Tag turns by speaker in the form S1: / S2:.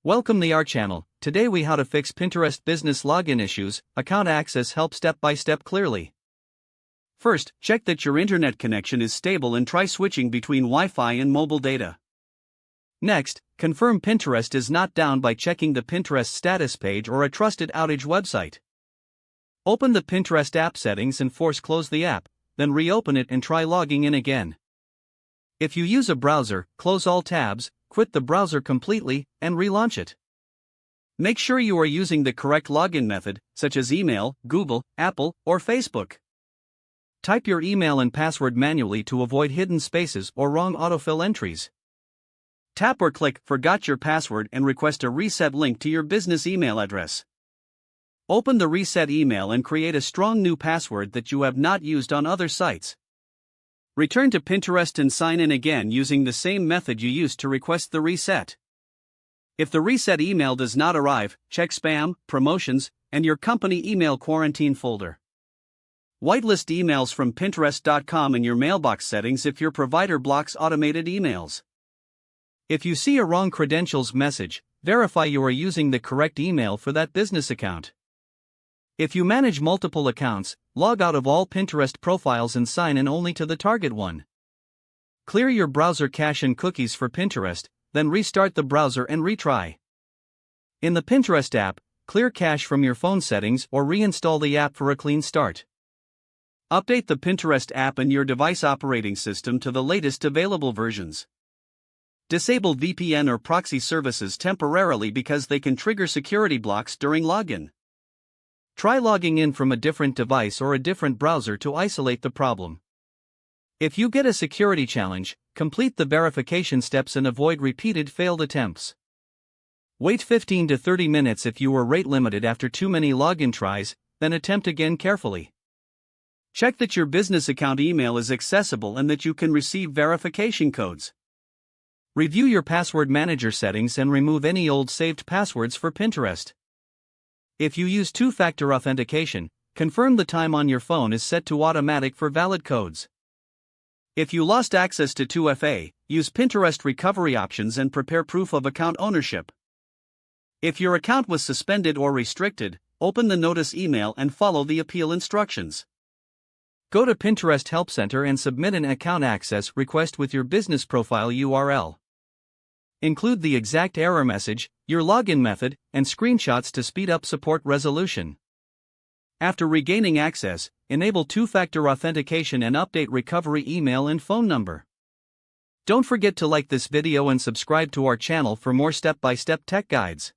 S1: Welcome to our channel. Today we how to fix Pinterest business login issues, account access help step by step clearly. First, check that your internet connection is stable and try switching between Wi-Fi and mobile data. Next, confirm Pinterest is not down by checking the Pinterest status page or a trusted outage website. Open the Pinterest app settings and force close the app, then reopen it and try logging in again. If you use a browser, close all tabs, quit the browser completely, and relaunch it. Make sure you are using the correct login method, such as email, Google, Apple, or Facebook. Type your email and password manually to avoid hidden spaces or wrong autofill entries. Tap or click Forgot Your Password and request a reset link to your business email address. Open the reset email and create a strong new password that you have not used on other sites. Return to Pinterest and sign in again using the same method you used to request the reset. If the reset email does not arrive, check spam, promotions, and your company email quarantine folder. Whitelist emails from Pinterest.com in your mailbox settings if your provider blocks automated emails. If you see a wrong credentials message, verify you are using the correct email for that business account. If you manage multiple accounts, log out of all Pinterest profiles and sign in only to the target one. Clear your browser cache and cookies for Pinterest, then restart the browser and retry. In the Pinterest app, clear cache from your phone settings or reinstall the app for a clean start. Update the Pinterest app and your device operating system to the latest available versions. Disable VPN or proxy services temporarily because they can trigger security blocks during login. Try logging in from a different device or a different browser to isolate the problem. If you get a security challenge, complete the verification steps and avoid repeated failed attempts. Wait 15 to 30 minutes if you were rate limited after too many login tries, then attempt again carefully. Check that your business account email is accessible and that you can receive verification codes. Review your password manager settings and remove any old saved passwords for Pinterest. If you use two-factor authentication, confirm the time on your phone is set to automatic for valid codes. If you lost access to 2FA, use Pinterest recovery options and prepare proof of account ownership. If your account was suspended or restricted, open the notice email and follow the appeal instructions. Go to Pinterest Help Center and submit an account access request with your business profile URL. Include the exact error message, your login method, and screenshots to speed up support resolution. After regaining access, enable two-factor authentication and update recovery email and phone number. Don't forget to like this video and subscribe to our channel for more step-by-step tech guides.